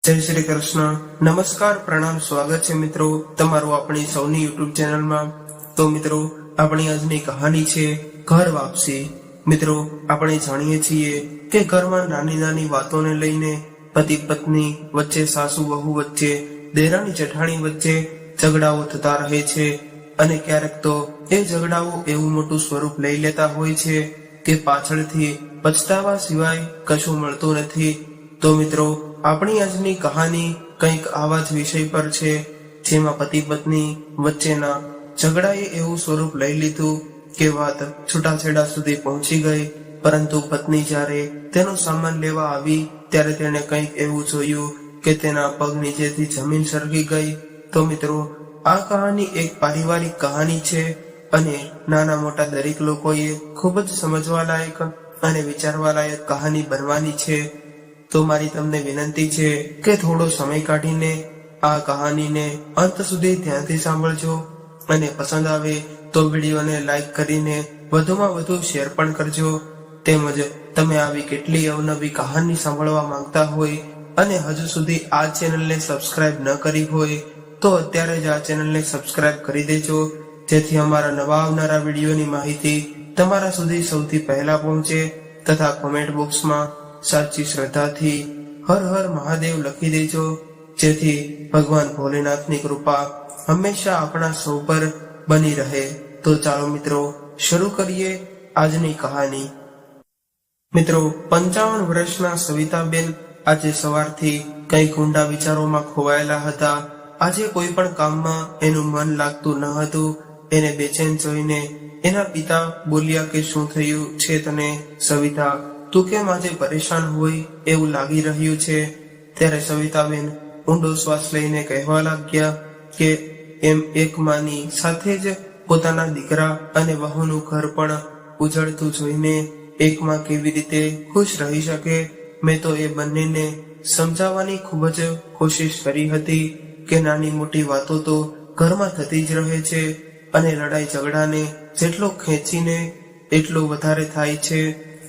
જય શ્રી કૃષ્ણ. નમસ્કાર, પ્રણામ, સ્વાગત છે મિત્રો તમારું આપણી સૌની યુટ્યુબ ચેનલમાં. તો મિત્રો, આપણી આજની કહાની છે ઘર વાપસી. મિત્રો, આપણે જાણીએ છીએ કે ઘરમાં નાની નાની વાતોને લઈને પતિ પત્ની વચ્ચે, સાસુ વહુ વચ્ચે, દેરાણી જેઠાણી વચ્ચે ઝઘડાઓ થતા રહે છે. અને ક્યારેક તો એ ઝઘડાઓ એવું મોટું સ્વરૂપ લઈ લેતા હોય છે કે પાછળથી પછતાવા સિવાય કશું મળતું નથી. તો મિત્રો, આપણી આજની કહાની કંઈક આવા જ વિષય પર છે, જેમાં પતિ પત્ની વચ્ચેના ઝઘડાએ એવું સ્વરૂપ લઈ લીધું કે વાત છૂટાછેડા સુધી પહોંચી ગઈ. પરંતુ પત્ની જ્યારે તેનો સામાન લેવા આવી ત્યારે તેણે કંઈક એવું જોયું કે તેના પગ નીચેથી જમીન સરકી ગઈ. તો મિત્રો, આ કહાની એક પારિવારિક કહાની છે અને નાના મોટા દરેક લોકોએ ખૂબ જ સમજવા લાયક અને વિચારવા લાયક કહાની બનવાની છે. તો મારી તમને વિનંતી છે કે થોડો સમય કાઢીને આ કહાનીને અંત સુધી ધ્યાનથી સાંભળજો અને પસંદ આવે તો વિડીયોને લાઈક કરીને વધુમાં વધુ શેર પણ કરજો. તેમજ તમે આવી કેટલી અવનવી કહાની સાંભળવા માંગતા હોય અને હજુ સુધી આ ચેનલને સબસ્ક્રાઇબ ન કરી હોય તો અત્યારે જ આ ચેનલને સબસ્ક્રાઇબ કરી દેજો, જેથી અમારા નવા આવનારા વિડીયોની માહિતી તમારા સુધી સૌથી પહેલા પહોંચે. તથા કોમેન્ટ બોક્સમાં સાચી શ્રદ્ધાથી હર હર મહાદેવ લખી દેજો, જેથી ભગવાન ભોલેનાથની કૃપા હંમેશા આપણા સૌ પર બની રહે. તો ચાલો મિત્રો, શરૂ કરીએ આજની કહાની. મિત્રો, 55 વર્ષના સવિતાબેન આજે સવારથી કંઈક ઊંડા વિચારોમાં ખોવાયેલા હતા. આજે કોઈ પણ કામમાં એનું મન લાગતું ન હતું. એને બેચેન જોઈને એના પિતા બોલ્યા કે શું થયું છે તને સવિતા? તું કેમ આજે પરેશાન હોય એવું લાગી રહ્યું છે? ત્યારે સવિતાબેન ઊંડો શ્વાસ લઈને કહેવા લાગ્યા કે એમ એક માની સાથે જ પોતાના દીકરા અને વહુનું ઘર પણ ઉજળતું જોઈને એક માં કેવી રીતે ખુશ રહી શકે? મેં તો એ બંનેને સમજાવવાની ખૂબ જ કોશિશ કરી હતી કે નાની મોટી વાતો તો ઘરમાં થતી જ રહે છે અને લડાઈ ઝઘડાને જેટલો ખેંચીને એટલું વધારે થાય છે.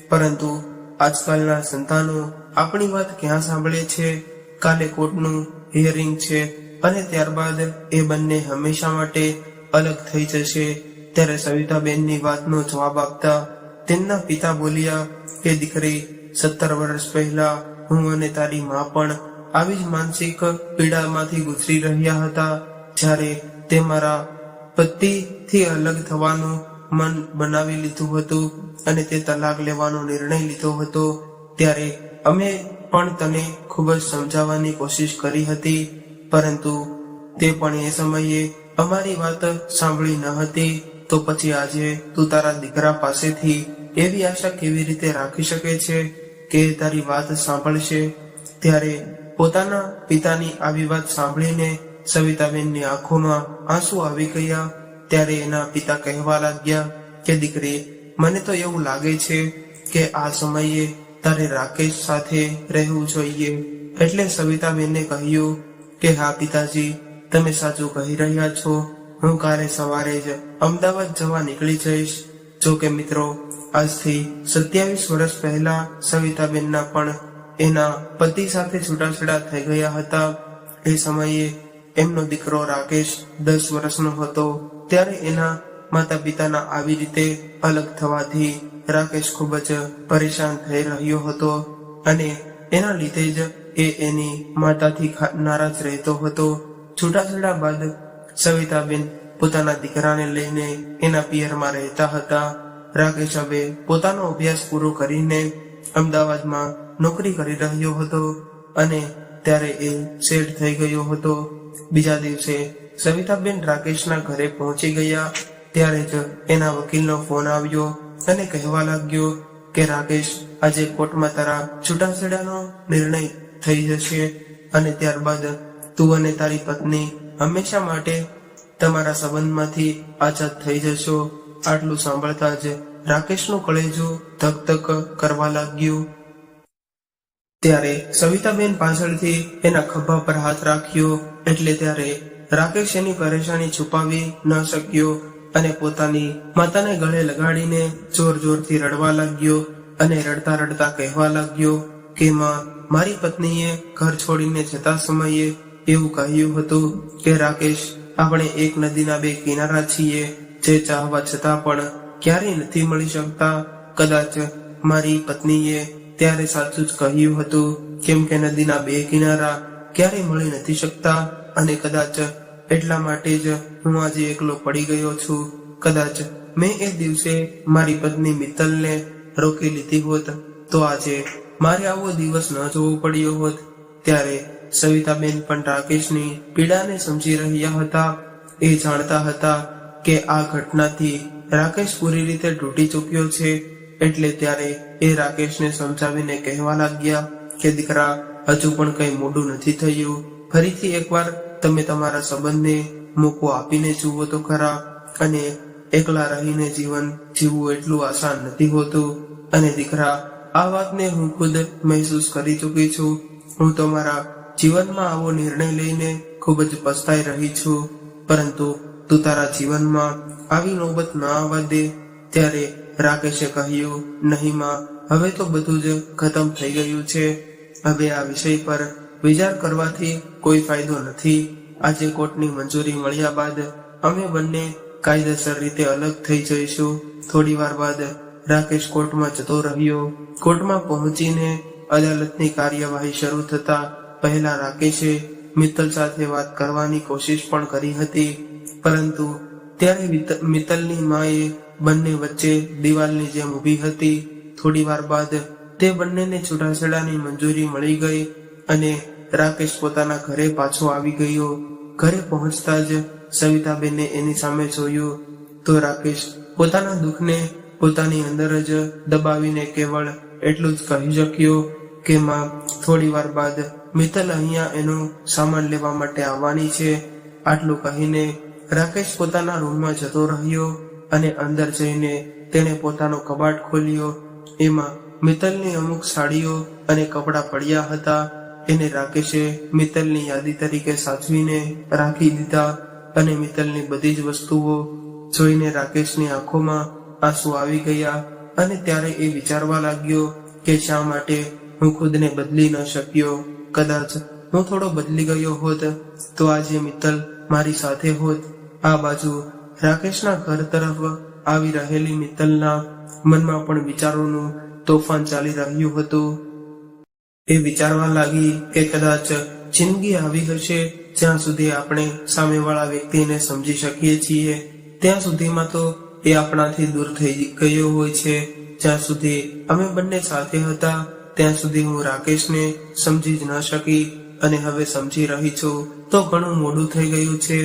પરંતુ આજકાલના સંતાનો આપણી વાત ક્યાં સાંભળે છે? કાલે કોર્ટનું હિયરિંગ છે અને ત્યારબાદ એ બંને હંમેશા માટે અલગ થઈ જશે. ત્યારે સવિતાબેનની વાતનો જવાબ આપતા તેમના પિતા બોલ્યા કે દીકરી, 17 વર્ષ પહેલા હું અને તારી માં પણ આવી જ માનસિક પીડામાંથી ગુજરી રહ્યા હતા. જ્યારે તે મારા પતિથી અલગ થવાનું મન બનાવી લીધું હતું અને તે તલાક લેવાનો નિર્ણય લીધો હતો, ત્યારે અમે પણ તને ખૂબ જ સમજાવવાની કોશિશ કરી હતી. પરંતુ તે પણ એ સમયે અમારી વાત સાંભળી ન હતી. તો પછી આજે તું તારા દીકરા પાસેથી એવી આશા કેવી રીતે રાખી શકે છે કે તારી વાત સાંભળશે? ત્યારે પોતાના પિતાની આવી વાત સાંભળીને સવિતાબેનની આંખોમાં આંસુ આવી ગયા. ત્યારે એના પિતા કહેવા લાગ્યા કે દીકરી, મને તો એવું લાગે છે કે આ સમયે તારે રાકેશ સાથે રહેવું જોઈએ. એટલે સવિતાબેનને કહ્યું કે હા પિતાજી, તમે સાચું કહી રહ્યા છો. હું કાલે સવારે જ અમદાવાદ જવા નીકળી જઈશ. જો કે મિત્રો, આજથી 27 વર્ષ પહેલા સવિતાબેનના પણ એના પતિ સાથે છૂટાછેડા થઈ ગયા હતા. એ સમયે એમનો દીકરો રાકેશ 10 વર્ષનો હતો. ત્યારે એના માતા પિતાના આવી રીતે અલગ થવાથી રાકેશ ખૂબ જ પરેશાન થઈ રહ્યો હતો અને એના લીધે જ એ એની માતાથી નારાજ રહેતો હતો. છૂટાછેડા બાદ સવિતાબેન પોતાના દીકરાને લઈને એના પિયરમાં રહેતા હતા. રાકેશ હવે પોતાનો અભ્યાસ પૂરો કરીને અમદાવાદમાં નોકરી કરી રહ્યો હતો અને ત્યારે એ સેટ થઈ ગયો હતો. બીજા દિવસે સવિતાબેન રાકેશના ઘરે પહોંચી ગયા. ત્યારે જ એના વકીલનો ફોન આવ્યો અને કહેવા લાગ્યો કે રાકેશ, આજે કોર્ટમાં તારા છૂટાછેડાનો નિર્ણય થઈ જશે અને ત્યારબાદ તું અને તારી પત્ની હંમેશા માટે તમારા સંબંધમાંથી આઝાદ થઈ જશો. આટલું સાંભળતા જ રાકેશનું કળેજું ધક ધક કરવા લાગ્યું. ત્યારે સવિતાબેન પાછળથી એના ખભા પર હાથ રાખ્યો. એટલે ત્યારે રાકેશ એની પરેશાની છુપાવી ન શક્યો અને પોતાની માતાને ગળે લગાડીને જોર જોરથી રડવા લાગ્યો અને રડતા રડતા કહેવા લાગ્યો કે માં, મારી પત્નીએ ઘર છોડીને જતા સમયે એવું કહ્યું હતું કે રાકેશ, આપણે એક નદીના બે કિનારા છીએ જે ચાહવા છતાં પણ ક્યારેય નથી મળી શકતા. કદાચ મારી પત્નીએ ત્યારે સાચું જ કહ્યું હતું, કેમ કે નદીના બે કિનારા ક્યારેય મળી નથી શકતા અને કદાચ એટલા માટે જ હું આજે એકલો પડી ગયો છું. કદાચ મેં એ દિવસે મારી પત્ની મિત્તલને રોકી લીધી હોત તો આજે મારે આવો દિવસ ન જોવો પડ્યો હોત. ત્યારે સવિતાબેન પણ રાકેશની પીડાને સમજી રહ્યા હતા. એ જાણતા હતા કે આ ઘટનાથી રાકેશ પૂરી રીતે તૂટી ચૂક્યો છે. એટલે ત્યારે એ રાકેશને સમજાવીને કહેવા લાગ્યા કે દીકરા, હજુ પણ કઈ મોડું નથી થયું. ફરીથી એકવાર તમે તમારા સંબંધને મોકો આપીને જુઓ તો ખરા. અને એકલા રહીને જીવન જીવવું એટલું આસાન નથી હોતું. અને દીકરા, આ વાતને હું ખુદ મહેસૂસ કરી ચૂકી છું. હું તમારા જીવનમાં આવો નિર્ણય લઈને ખૂબ જ પસ્તાઈ રહી છું, પરંતુ તું તારા જીવનમાં આવી નોબત ન આવવા દે. ત્યારે રાકેશે કહ્યું, નહીં માં, હવે તો બધું જ ખતમ થઈ ગયું છે. હવે આ વિષય પર વિચાર કરવાથી કોઈ ફાયદો નથી. આજે કોર્ટની મંજૂરી મળ્યા બાદ અમે બંને કાયદેસર રીતે અલગ થઈ જઈશું. થોડી વાર બાદ રાકેશ કોર્ટમાં જતો રહ્યો. કોર્ટમાં પહોંચીને અદાલતની કાર્યવાહી શરૂ થતા પહેલા રાકેશે મિત્તલ સાથે વાત કરવાની કોશિશ પણ કરી હતી, પરંતુ ત્યારે મિત્તલની માએ બંને વચ્ચે દિવાલની જેમ ઊભી હતી. થોડી વાર બાદ તે બંનેને છૂટાછેડાની મંજૂરી મળી ગઈ અને રાકેશ પોતાના ઘરે પાછો આવી ગયો. ઘરે પહોંચતા જ સવિતાબેને એની સામે જોયું તો રાકેશ પોતાના દુઃખને પોતાની અંદર જ દબાવીને કેવળ એટલું જ કહી શક્યો કે માં, થોડી વાર બાદ મિત્તલ અહીંયા એનો સામાન લેવા માટે આવવાની છે. આટલું કહીને રાકેશ પોતાના રૂમમાં જતો રહ્યો અને અંદર જઈને તેણે પોતાનો કબાટ ખોલ્યો. એમાં મિત્તલની અમુક સાડીઓ અને કપડાં પડ્યા હતા. એને રાકેશે મિત્તલની યાદી તરીકે સાચવીને રાખી દીધા અને મિત્તલની બધી જ વસ્તુઓ જોઈને રાકેશની આંખોમાં આંસુ આવી ગયા અને ત્યારે એ વિચારવા લાગ્યો કે શા માટે હું ખુદને બદલી ન શક્યો. કદાચ હું થોડો બદલી ગયો હોત તો આજે મિત્તલ મારી સાથે હોત. આ બાજુ રાકેશના ઘર તરફ આવી રહેલી મિત્તલના મનમાં પણ વિચારોનું તોફાન ચાલી રહ્યું હતું. એ વિચારવા લાગી કે કદાચ જિંદગી આવી હશે જ્યાં સુધી આપણે સામેવાળા વ્યક્તિને સમજી શકીએ છીએ, ત્યાં સુધીમાં તો એ આપણાથી દૂર થઈ ગયો હોય છે. જ્યાં સુધી અમે બંને સાથે હતા ત્યાં સુધી હું રાકેશને સમજી જ ન શકી અને હવે સમજી રહી છું તો ઘણું મોડું થઈ ગયું છે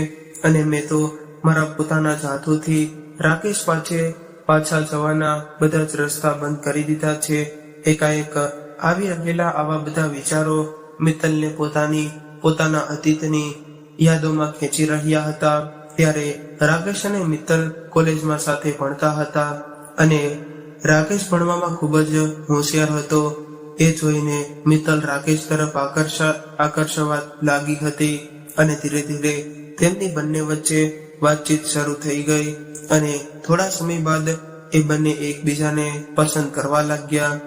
અને મેં તો મારા પોતાના જ હાથોથી રાકેશ પાછા જવાના બધા જ રસ્તા બંધ કરી દીધા છે. એકાએક આવી રહેલા આવા બધા વિચારો મિત્તલને પોતાના અતીતની યાદોમાં ખેંચી રહ્યા હતા. ત્યારે રાકેશ અને મિત્તલ કોલેજમાં સાથે ભણતા હતા અને રાકેશ ભણવામાં ખૂબ જ હોશિયાર હતો. એ જોઈને મિત્તલ રાકેશ તરફ આકર્ષવા લાગી હતી અને ધીરે ધીરે તેમની બંને વચ્ચે વાતચીત શરૂ થઈ ગઈ અને થોડા સમય બાદ એ બંને એકબીજાને પસંદ કરવા લાગ્યા.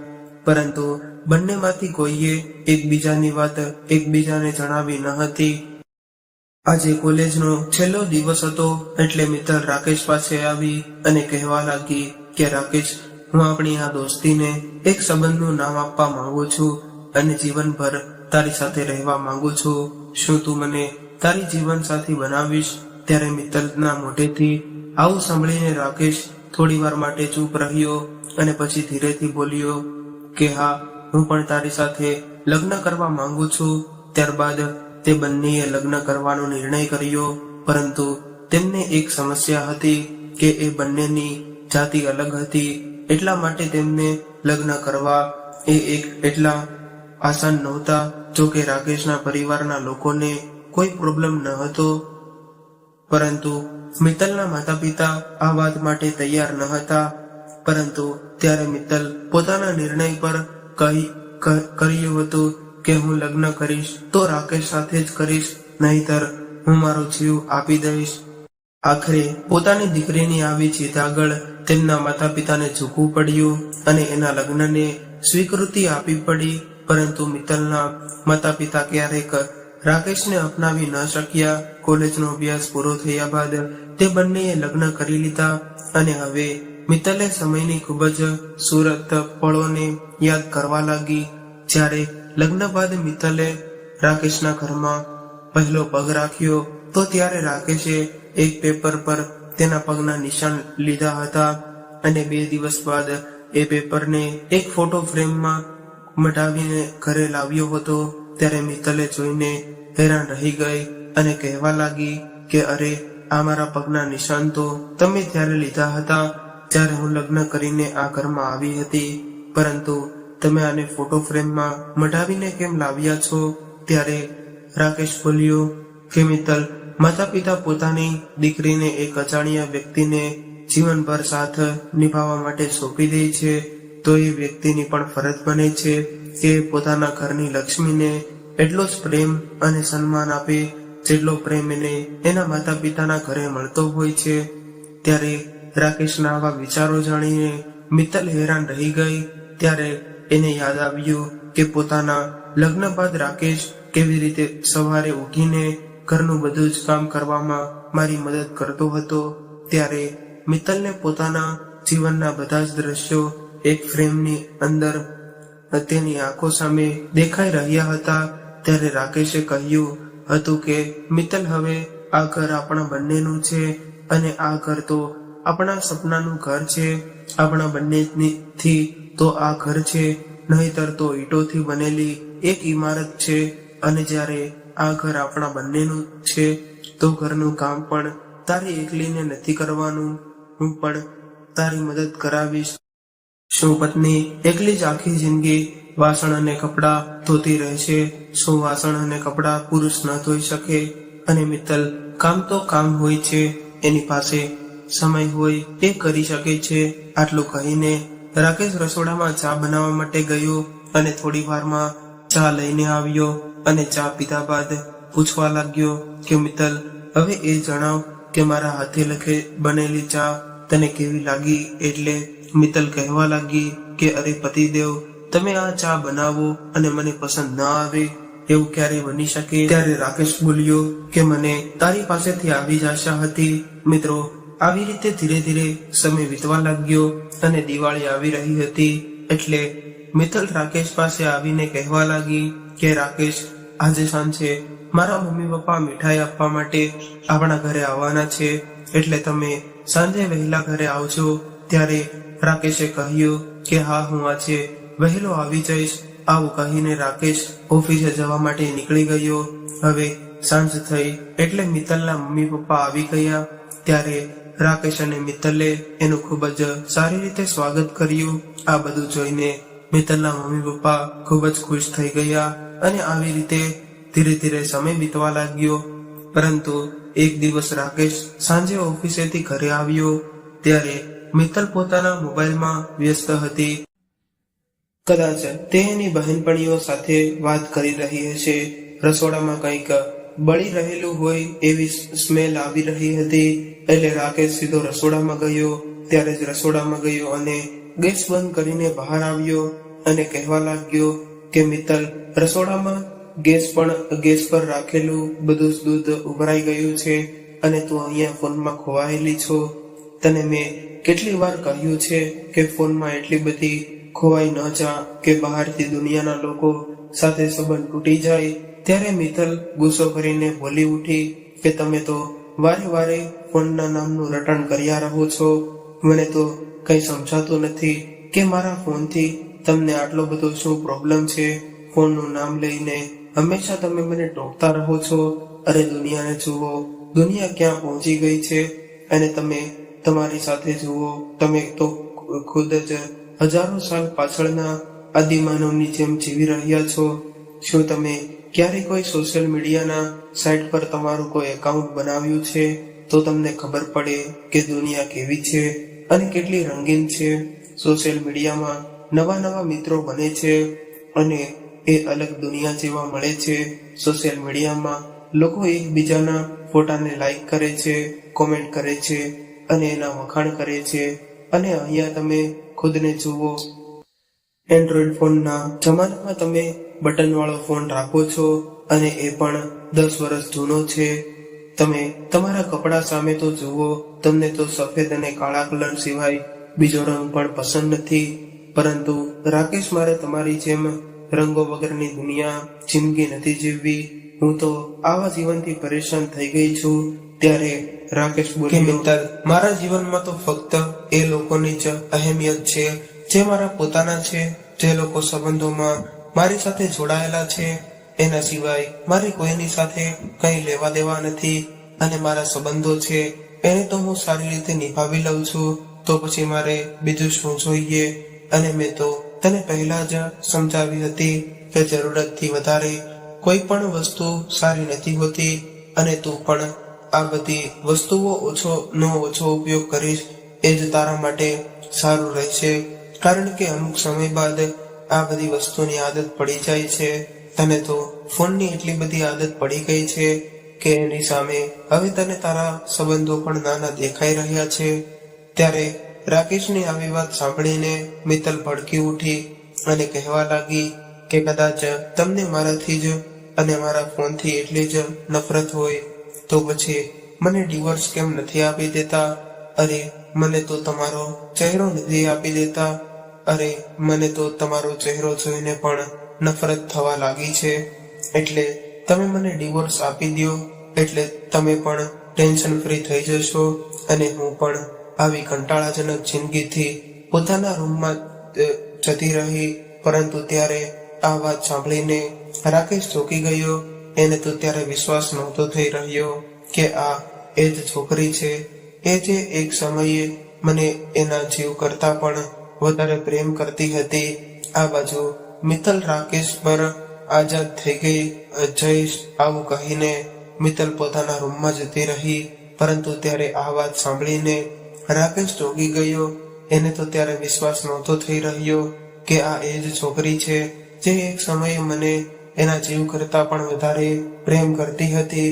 પરંતુ બંનેમાંથી કોઈએ એકબીજાની વાત એકબીજાને જણાવી ન હતી. આજે કોલેજનો છેલ્લો દિવસ હતો એટલે મિત્તલ રાકેશ પાસે આવી અને કહેવા લાગી કે રાકેશ, હું આપણી આ દોસ્તીને એક સંબંધનું નામ આપવા માંગુ છું અને જીવનભર તારી સાથે રહેવા માંગુ છું. શું તું મને તારી જીવન સાથી બનાવીશ? ત્યારે મિત્તલના મોઢેથી આવું સાંભળીને રાકેશ થોડી વાર માટે ચૂપ રહ્યો અને પછી ધીરેથી બોલ્યો કે હા, હું પણ તારી સાથે લગ્ન કરવા માંગુ છું. ત્યારબાદ તે બંનેએ લગ્ન કરવાનો નિર્ણય કર્યો, પરંતુ તેમને એક સમસ્યા હતી કે એ બંનેની જાતિ અલગ હતી. એટલા માટે તેમને લગ્ન કરવા એટલા આસાન નહોતા. જો કે રાકેશના પરિવારના લોકોને કોઈ પ્રોબ્લેમ ન હતો, પરંતુ મિત્તલના માતા પિતા આ વાત માટે તૈયાર ન હતા. પરંતુ ત્યારે મિત્તલ પોતાના નિર્ણય પર કર્યું હતું કે હું લગ્ન કરીશ તો રાકેશ સાથે જ કરીશ, નહીતર હું મારો જીવ આપી દઈશ. આખરે પોતાની દીકરીની આવી જીદ આગળ તેમના માતા પિતાને ઝૂકવું પડ્યું અને એના લગ્નને સ્વીકૃતિ આપવી પડી. પરંતુ મિત્તલના માતા પિતા ક્યારેક રાકેશને અપનાવી ન શક્યા. કોલેજનો અભ્યાસ પૂરો થયા બાદ તે બંનેએ લગ્ન કરી લીધા અને હવે મિત્તલે સમયની ખૂબ જ સુરત પળોને યાદ કરવા લાગી. જ્યારે લગ્ન બાદ મિત્તલે રાકેશના ઘરમાં પહેલો પગ રાખ્યો તો ત્યારે રાકેશે એક પેપર પર તેના પગના નિશાન લીધા હતા અને 2 દિવસ બાદ એ પેપરને એક ફોટો ફ્રેમમાં મટાવીને ઘરે લાવ્યો હતો. ત્યારે મિત્તલે જોઈને હેરાન રહી ગઈ અને કહેવા લાગી કે અરે, આ મારા પગના નિશાન તો તમે ત્યારે લીધા હતા જ્યારે હું લગ્ન કરીને આ ઘરમાં આવી હતી, પરંતુ તમે આને ફોટો ફ્રેમમાં મટાવીને કેમ લાવ્યા છો? ત્યારે રાકેશ બોલ્યો કે મિત્તલ, માતા પિતા પોતાની દીકરીને એક અજાણ્યા વ્યક્તિને જીવનભર સાથ નિભાવવા માટે સોંપી દે છે તો એ વ્યક્તિની પણ ફરજ બને છે કે પોતાના ઘરની લક્ષ્મીને એટલો જ પ્રેમ અને સન્માન આપે જેટલો પ્રેમ એને એના માતા પિતાના ઘરે મળતો હોય છે. ત્યારે રાકેશના આવા વિચારો જાણીને મિત્તલ હેરાન રહી ગઈ. ત્યારે એને યાદ આવ્યું કે પોતાના લગ્ન બાદ રાકેશ કેવી રીતે સવારે ઉઠીને ઘરનું બધું જ કામ કરવામાં મારી મદદ કરતો હતો. ત્યારે મિત્તલને પોતાના જીવનના બધા જ દ્રશ્યો એક ફ્રેમની અંદર તેની આંખો સામે દેખાઈ રહ્યા હતા. ત્યારે રાકેશે કહ્યું હતું કે મિત્તલ, હવે આ ઘર આપણા બંનેનું છે અને આ ઘર તો આપણા સપનાનું ઘર છે. આપણા બંનેથી તો આ ઘર છે, નહીતર તો ઈંટોથી બનેલી એક ઇમારત છે. અને જ્યારે આ ઘર આપણા બંનેનું છે તો ઘરનું કામ પણ તારી એકલીને નથી કરવાનું, હું પણ તારી મદદ કરાવીશ. શું પત્ની એકલી જ આખી જિંદગી વાસણ અને કપડાં ધોતી રહેશે? શું વાસણ અને કપડાં પુરુષ ન ધોઈ શકે? અને મિત્તલ, કામ તો કામ હોય છે, એની પાસે સમય હોય તે કરી શકે છે. આટલું કહીને રાકેશ રસોડામાં ચા બનાવવા માટે ગયો અને થોડી વારમાં ચા લઈને આવ્યો અને ચા પીધા બાદ પૂછવા લાગ્યો કે મિત્તલ, હવે એ જણાવ કે મારા હાથે લખે બનેલી ચા તને કેવી લાગી? એટલે મિત્તલ કહેવા લાગી કે અરે પતિદેવ, તમે આ ચા બનાવો અને મને પસંદ ન આવે એવું ક્યારે બની શકે? ત્યારે રાકેશ બોલ્યો કે મને તારી પાસેથી આવી જ આશા હતી. મિત્રો, આવી રીતે ધીરે ધીરે સમય વીતવા લાગ્યો અને દિવાળી આવી રહી હતી. એટલે મિત્તલ રાકેશ પાસે આવીને કહેવા લાગી કે રાકેશ, આજે સાંજે મારા મમ્મી પપ્પા મીઠાઈ આપવા માટે આપણા ઘરે આવવાના છે, એટલે તમે સાંજે વહેલા ઘરે આવજો. ત્યારે રાકેશે કહ્યું કે હા, હું આજે વહેલો આવી જઈશ. આવું કહીને રાકેશ ઓફિસે જવા માટે નીકળી ગયો. હવે સાંજ થઈ એટલે મિત્તલના મમ્મી પપ્પા આવી ગયા. ત્યારે રાકેશ અને મિત્તલે એનું ખૂબ જ સારી રીતે સ્વાગત કર્યું. આ બધું જોઈને મિત્તલના મમ્મી પપ્પા ખૂબ જ ખુશ થઈ ગયા અને આવી રીતે ધીરે ધીરે સમય વીતવા લાગ્યો. પરંતુ એક દિવસ રાકેશ સાંજે ઓફિસેથી ઘરે આવ્યો ત્યારે મિત્તલ પોતાના મોબાઈલમાં વ્યસ્ત હતી. કદાચ તે એની બહેનપણીઓ સાથે વાત કરી રહી હશે. રસોડામાં કંઈક બળી રહેલું હોય એવી સ્મેલ આવી રહી હતી. એટલે રાકેશ સીધો રસોડામાં ગયો. ત્યારે જ રસોડામાં ગયો અને ગેસ બંધ કરીને બહાર આવ્યો અને કહેવા લાગ્યો કે મિત્તલ, રસોડામાં ગેસ પર રાખેલું બધું જ દૂધ ઉભરાઈ ગયું છે અને તું અહીંયા ફોનમાં ખોવાયેલી છો. તને મેં કેટલી વાર કહ્યું છે કે ફોનમાં એટલી બધી ખોવાઈ ન જા કે બહારથી દુનિયાના લોકો સાથે સંબંધ તૂટી જાય. ત્યારે મિત્તલ ગુસ્સો કરીને બોલી ઉઠી કે તમે તો વારે વારે ફોનના નામનું રટણ કર્યા રહો છો. મને તો કઈ સમજાતું નથી કે મારા ફોનથી તમને આટલો બધો શું પ્રોબ્લેમ છે? ફોનનું નામ લઈને હંમેશા તમે મને ટોકતા રહો છો. અરે દુનિયાને જુઓ, દુનિયા ક્યાં પહોંચી ગઈ છે અને તમે તમારી સાથે જુઓ, તમે તો ખુદ જ હજારો સાલ પાછળના આદિમાનવની જેમ જીવી રહ્યા છો. શું તમે ક્યારે કોઈ સોશિયલ મીડિયાના સાઇટ પર તમારું કોઈ એકાઉન્ટ બનાવ્યું છે? તો તમને ખબર પડે કે દુનિયા કેવી છે અને કેટલી રંગીન છે. સોશિયલ મીડિયામાં નવા નવા મિત્રો બને છે અને એ અલગ દુનિયા જેવા મળે છે. સોશિયલ મીડિયામાં લોકો એકબીજાના ફોટાને લાઈક કરે છે, કોમેન્ટ કરે છે અને એના વખાણ કરે છે. અને અહીંયા તમે ખુદને જુઓ, એન્ડ્રોઈડ ફોનના જમાનામાં તમે બટન વાળો ફોન રાખો છો અને એ પણ 10 વર્ષ જૂનો છે. તમે તમારા કપડા સામે તો જુઓ, તમને તો સફેદ અને કાળા કલર સિવાય બીજો રંગ પણ પસંદ નથી. પરંતુ રાકેશ, મારે તમારી જેમ રંગો વગરની દુનિયા જિંદગી નથી જીવવી. હું તો આવા જીવનથી પરેશાન થઈ ગઈ છું. ત્યારે રાકેશ બોલ્યો, મિત્તલ, મારા જીવનમાં તો ફક્ત એ લોકોની જ અહેમિયત છે જે મારા પોતાના છે, જે લોકો સંબંધોમાં મારી સાથે જોડાયેલા છે. એના સિવાય મારે કોઈની સાથે કંઈ લેવા દેવા નથી. અને મારા સંબંધો છે એને તો હું સારી રીતે નિભાવી લઉં છું, તો પછી મારે બીજું શું જોઈએ? અને મેં તો તને પહેલા જ સમજાવી હતી કે જરૂરતથી વધારે કોઈ પણ વસ્તુ સારી નથી હોતી. અને તું પણ આ બધી વસ્તુઓ ઓછો ઉપયોગ કરીશ એ જ તારા માટે સારું રહેશે. કારણ કે અમુક સમય બાદ આ બધી વસ્તુની આદત પડી જાય છે. તને તો ફોનની એટલી બધી આદત પડી ગઈ છે કે એની સામે હવે તને તારા સંબંધો પણ નાના દેખાઈ રહ્યા છે. ત્યારે રાકેશની આવી વાત સાંભળીને મિત્તલ ભડકી ઉઠી અને કહેવા લાગી કે કદાચ તમને મારાથી જ અને મારા ફોનથી એટલી જ નફરત હોય તો પછી મને ડિવોર્સ કેમ નથી આપી દેતા? અરે, મને તો તમારો ચહેરો નથી આપી દેતા. અરે, મને તો તમારો ચહેરો જોઈને પણ નફરત થવા લાગી છે. એટલે તમે મને ડિવોર્સ આપી દો, એટલે તમે પણ ટેન્શન ફ્રી થઈ જશો અને હું પણ આવી કંટાળાજનક જિંદગીથી પોતાના રૂમમાં જતી રહી. પરંતુ ત્યારે આ વાત સાંભળીને રાકેશ ચોંકી ગયો. એને તો ત્યારે વિશ્વાસ નહોતો થઈ રહ્યો કે આ એ જ છોકરી છે, એ જે એક સમયે મને એના જીવ કરતા પણ વધારે પ્રેમ કરતી હતી. આ બાજુ મિત્તલ રાકેશ પર આઝાદ થઈ ગઈ. જઈશ આવું કહીને મિત્તલ પોતાના રૂમમાં જતી રહી. પરંતુ ત્યારે આ વાત સાંભળીને રાકેશ ચોંકી ગયો. એને તો ત્યારે વિશ્વાસ નહોતો થઈ રહ્યો કે આ એ જ છોકરી છે જે એક સમયે મને એના જીવ કરતા પણ વધારે પ્રેમ કરતી હતી.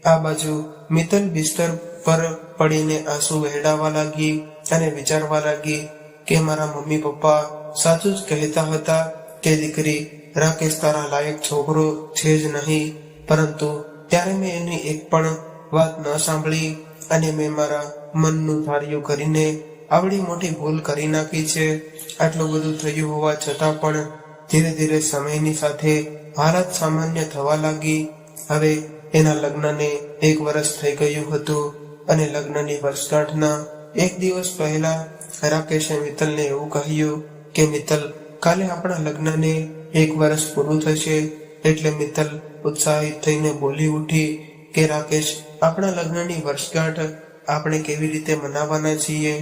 આ બાજુ મિત્તલ બિસ્તર પર પડીને આંસુ વહેડાવા લાગી અને વિચારવા લાગી કે મારા મમ્મી પપ્પા સાચું જ કહેતા હતા કે દીકરી, રાકેશ તારા લાયક છોકરો છે જ નહીં. પરંતુ ત્યારે મેં એની એક પણ વાત ન સાંભળી અને મેં મારા મનનું ધાર્યું કરીને આવડી મોટી ભૂલ કરી નાખી છે. આટલું બધું થયું હોવા છતાં પણ ધીરે ધીરે સમયની સાથે હાલત સામાન્ય થવા લાગી. હવે એના લગ્નને 1 વર્ષ થઈ ગયું હતું અને લગ્નની વર્ષગાંઠના 1 દિવસ પહેલા રાકેશે મિત્તલને એવું કહ્યું કે મિત્તલ, કાલે આપણા લગ્નને 1 વર્ષ પૂરું થશે. એટલે મિત્તલ ઉત્સાહિત થઈને બોલી ઉઠી કે રાકેશ, આપણા લગ્નની વર્ષગાંઠ આપણે કેવી રીતે મનાવવાના છીએ?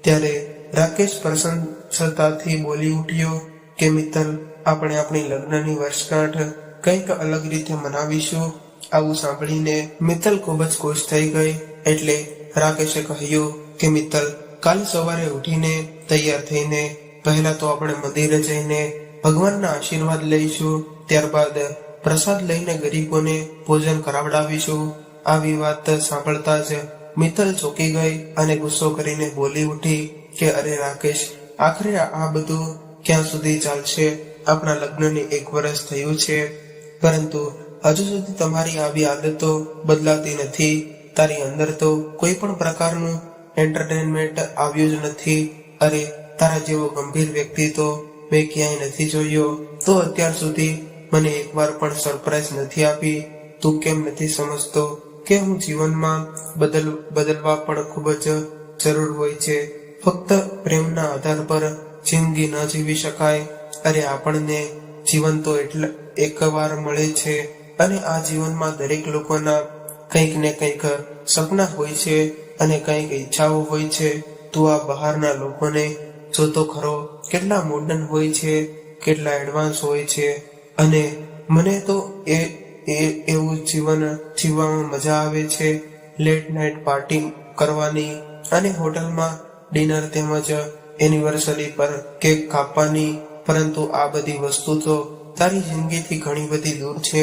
ત્યારે રાકેશ પ્રસન્નતાથી બોલી ઉઠ્યો કે મિત્તલ, આપણે આપણી લગ્નની વર્ષગાંઠ કંઈક અલગ રીતે મનાવીશું. આવું સાંભળીને મિત્તલ ખૂબ જ ખુશ થઈ ગઈ. એટલે રાકેશે કહ્યું કે મિત્તલ, કાલ સવારે ઉઠીને તૈયાર થઈને પહેલા તો આપણે મંદિરે જઈને ભગવાનના આશીર્વાદ લઈશું. ત્યારબાદ પ્રસાદ લઈને ગરીબોને ભોજન કરાવડાવીશું. આવી વાત સાંભળતા જ મિત્તલ ચોંકી ગઈ અને ગુસ્સો કરીને બોલી ઉઠી કે અરે રાકેશ, આખરે આ બધું ક્યાં સુધી ચાલશે? આપણા લગ્નને 1 વર્ષ થયું છે, પરંતુ હજુ સુધી તમારી આવી આદતો બદલાતી નથી. તારી અંદર તો કોઈ પણ પ્રકારનું એન્ટરટેનમેન્ટ આવ્યું જ નથી. અરે, તારા જેવો ગંભીર વ્યક્તિ તો મેં ક્યાંય નથી જોયો. તો અત્યાર સુધી મને એકવાર પણ સરપ્રાઈઝ નથી આપી. તું કેમ નથી સમજતો કે હું જીવનમાં બદલવા પણ ખૂબ જ જરૂર હોય છે? ફક્ત પ્રેમના આધાર પર જિંદગી ન જીવી શકાય. અરે, આપણને જીવન તો એકવાર મળે છે અને આ જીવનમાં દરેક લોકોના કંઈક ને કંઈક સપના હોય છે અને કંઈક ઈચ્છાઓ હોય છે. તું આ બહારના લોકોને જોતો ખરો, કેટલા મોડર્ન હોય છે, કેટલા એડવાન્સ હોય છે. અને મને તો એવું જીવન જીવવામાં મજા આવે છે. લેટ નાઇટ પાર્ટી કરવાની અને હોટલમાં ડિનર તેમજ એનિવર્સરી પર કેક કાપવાની. પરંતુ આ બધી વસ્તુ તો તારી જિંદગીથી ઘણી બધી દૂર છે.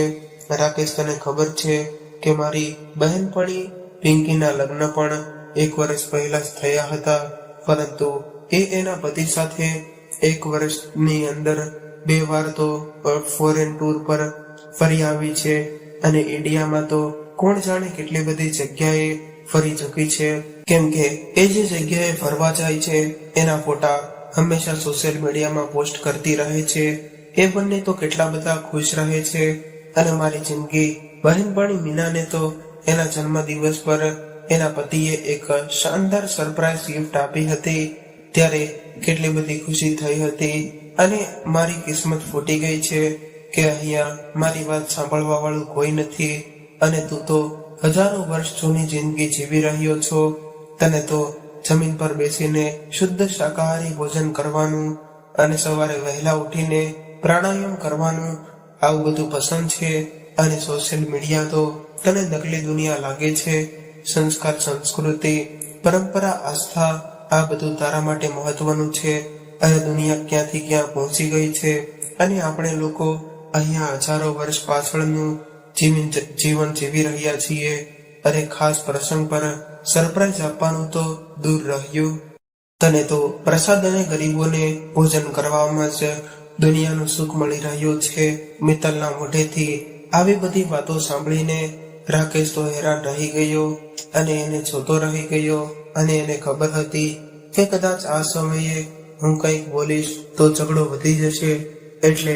રાકેશ, તને ખબર છે કે મારી બહેનપણી પિંકીના લગ્ન પણ 1 વર્ષ પહેલા જ થયા હતા, પરંતુ એ એના પતિ સાથે એક વર્ષની અંદર 2 વાર તો ફોરેન ટૂર પર ફરી આવી છે અને ઇન્ડિયામાં તો કોણ જાણે કેટલી બધી જગ્યાએ ફરી ચૂકી છે, કેમ કે એ જે જગ્યાએ ફરવા જાય છે એના ફોટા હંમેશા સોશિયલ મીડિયામાં પોસ્ટ કરતી રહે છે. એ બંને તો કેટલા બધા ખુશ રહે છે. અને મારી જિંદગી બહેનપણી મીનાને તો એના જન્મદિવસ પર એના પતિએ એક શાનદાર સરપ્રાઈઝ ગિફ્ટ આપી હતી. ત્યારે કેટલી બધી ખુશી થઈ હતી અને મારી કિસ્મત ફૂટી ગઈ છે કે અહીંયા મારી વાત સાંભળવા વાળું કોઈ નથી અને તું તો હજારો વર્ષ જૂની જિંદગી જીવી રહ્યો છો. તને તો જમીન પર બેસીને શુદ્ધ શાકાહારી ભોજન કરવાનું અને સવારે વહેલા ઉઠીને પ્રાણાયામ કરવાનું આવું બધું પસંદ છે અને સોશિયલ મીડિયા તો તને નકલી દુનિયા લાગે છે. સંસ્કાર, સંસ્કૃતિ, પરંપરા, આસ્થા આ બધું તારા માટે મહત્વનું છે અને દુનિયા ક્યાંથી ક્યાં પહોંચી ગઈ છે અને આપણે લોકો અહીંયા હજારો વર્ષ પાછળનું જીવન જીવી રહ્યા છીએ. અરે ખાસ પ્રસંગ પર સરપ્રાઈઝ આપવાનું તો દૂર રહ્યું. તને તો પ્રસાદ અને ગરીબોને ભોજન કરવામાં જ દુનિયાનું સુખ મળી રહ્યું છે. મિત્તલના મોઢેથી આવી બધી વાતો સાંભળીને રાકેશ તો હેરાન રહી ગયો અને એને જોતો રહી ગયો અને એને ખબર હતી કે કદાચ આ સમયે હું કંઈક બોલીશ તો ઝઘડો વધી જશે. એટલે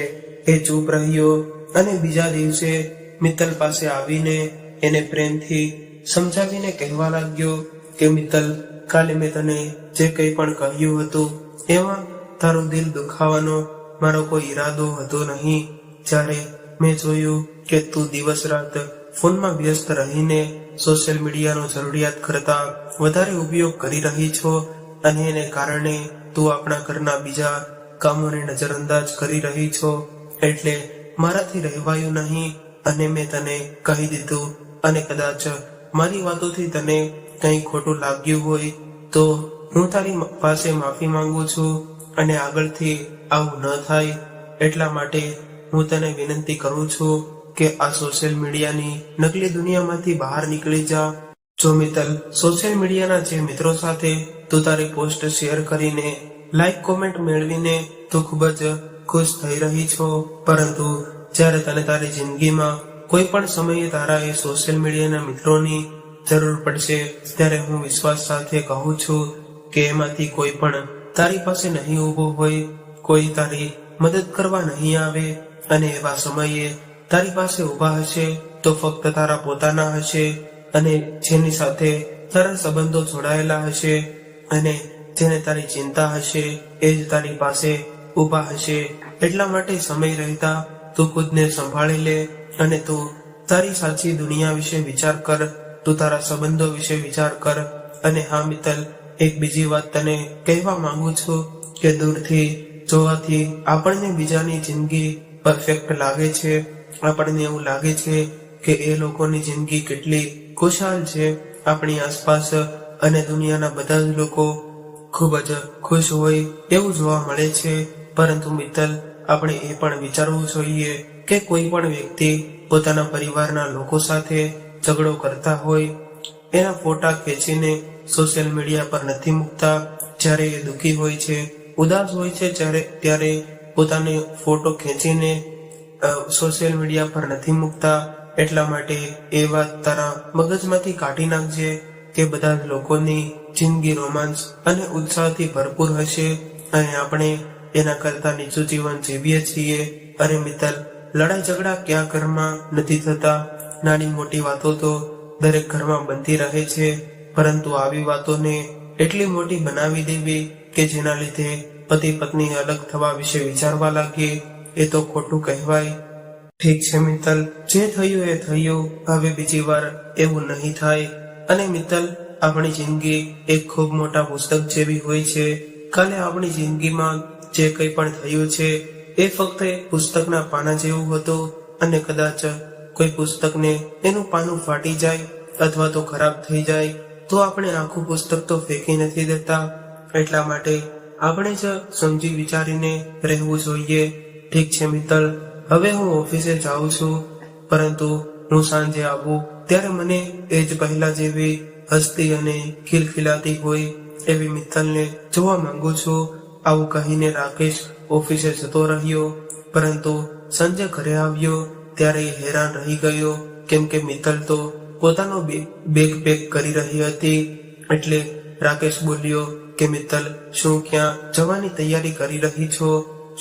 એ ચૂપ રહ્યો અને બીજા દિવસે મિત્તલ પાસે આવીને એને પ્રેમથી સમજાવીને કહેવા લાગ્યો કે મિત્તલ, કાલે મેં તને જે કંઈ પણ કહ્યું હતું એમાં તારું દિલ દુખાવાનો મારો કોઈ ઈરાદો હતો નહીં. જ્યારે મેં જોયું કે તું દિવસ રાત ફોનમાં વ્યસ્ત રહીને સોશિયલ મીડિયાનો જરૂરિયાત કરતા વધારે ઉપયોગ કરી રહી છો અને એને કારણે તું આપણા ઘરના બીજા કામોને નજરઅંદાજ કરી રહી છો, એટલે મારાથી રહેવાયું નહીં અને મેં તને કહી દીધું. અને કદાચ મારી વાતોથી તને કંઈ ખોટું લાગ્યું હોય તો હું તારી પાસે માફી માંગુ છું અને આગળથી આવું ન થાય એટલા માટે હું તને વિનંતી કરું છું કે આ સોશિયલ મીડિયાની નકલી દુનિયામાંથી બહાર નીકળી જા. જો મિત્તલ, સોશિયલ મીડિયાના જે મિત્રો સાથે તું તારી પોસ્ટ શેર કરીને લાઈક, કોમેન્ટ મેળવીને તું ખૂબ જ ખુશ થઈ રહી છો, પરંતુ જ્યારે તને તારી જિંદગીમાં કોઈ પણ સમયે તારા એ સોશિયલ મીડિયાના મિત્રોની જરૂર પડશે ત્યારે હું વિશ્વાસ સાથે કહું છું કે એમાંથી કોઈ પણ તારી પાસે નહીં ઊભો હોય, કોઈ તારી મદદ કરવા નહીં આવે અને એવા સમયે તારી પાસે ઊભા હશે તો ફક્ત તારા પોતાના હશે અને જેની સાથે તારા સંબંધો જોડાયેલા હશે અને જેને તારી ચિંતા હશે એ જ તારી પાસે ઊભા હશે. એટલા માટે સમય રહેતા તું ખુદને સંભાળી લે અને તું તારી સાચી દુનિયા વિશે વિચાર કર, તું તારા સંબંધો વિશે વિચાર કર. અને હા મિત્તલ, એક બીજી વાત તને કહેવા માંગુ છું કે દૂરથી જોવાથી આપણને બીજાની જિંદગી પરફેક્ટ લાગે છે. આપણને એવું લાગે છે કે એ લોકોની જિંદગી કેટલી ખુશાલ છે. આપણી આસપાસ અને દુનિયાના બધા જ લોકો ખૂબ જ ખુશ હોય એવું જોવા મળે છે. પરંતુ મિત્તલ, આપણે એ પણ વિચારવું જોઈએ કે કોઈ પણ વ્યક્તિ પોતાના પરિવારના લોકો સાથે ઝઘડો કરતા હોય એના ફોટા ખેંચીને સોશિયલ મીડિયા પર નથી મૂકતા. જ્યારે એ દુઃખી હોય છે, ઉદાસ હોય છે, ત્યારે પોતાને ફોટો ખેંચીને સોશિયલ મીડિયા પર નથી મૂકતા. એટલા માટે એ વાત તારા મગજમાંથી કાઢી નાખજે કે બધા જ લોકોની જિંદગી રોમાંચ અને ઉત્સાહથી ભરપૂર હશે અને આપણે એના કરતા નીચું જીવન જીવીએ છીએ. અરે મિત્તલ, લડાઈ ઝઘડા ક્યાં ઘરમાં નથી થતા. નાની મોટી વાતો તો દરેક ઘરમાં બનતી રહે છે, પરંતુ આવી વાતોને એટલી મોટી બનાવી દેવી કે જેના લીધે પતિ પત્ની અલગ થવા વિશે વિચારવા લાગે એ તો ખોટું કહેવાય. ઠીક છે મિત્તલ, જે થયું એ થયું, હવે બીજી વાર એવું નહીં થાય. અને મિત્તલ, આપણી જિંદગી એક ખૂબ મોટા પુસ્તક જેવી હોય છે. કાલે આપણી જિંદગીમાં જે કંઈ પણ થયું છે એ ફક્ત એક પુસ્તકના પાના જેવું હતું અને કદાચ કોઈ પુસ્તકને એનું પાનું ફાટી જાય અથવા તો ખરાબ થઈ જાય તો આપણે આખું પુસ્તક તો ફેંકી નથી દેતા. એટલા માટે આપણે જ સમજી વિચારીને રહેવું જોઈએ. ઠીક છે મિત્તલ, હવે હું ઓફિસે જાઉં છું, પરંતુ હું સાંજે આવું ત્યારે મને એ જ પહેલા જેવી હસતી અને ખિલખિલાતી હોય એવી મિત્તલને જોવા માંગુ છું. આવું કહીને રાકેશ ઓફિસે જતો રહ્યો, પરંતુ સંજય ઘરે આવ્યો ત્યારે એ હેરાન રહી ગયો, કેમ કે મિત્તલ તો પોતાનો બેગ પેક કરી રહી હતી. એટલે રાકેશ બોલ્યો કે મિત્તલ, શું ક્યાં જવાની તૈયારી કરી રહી છો?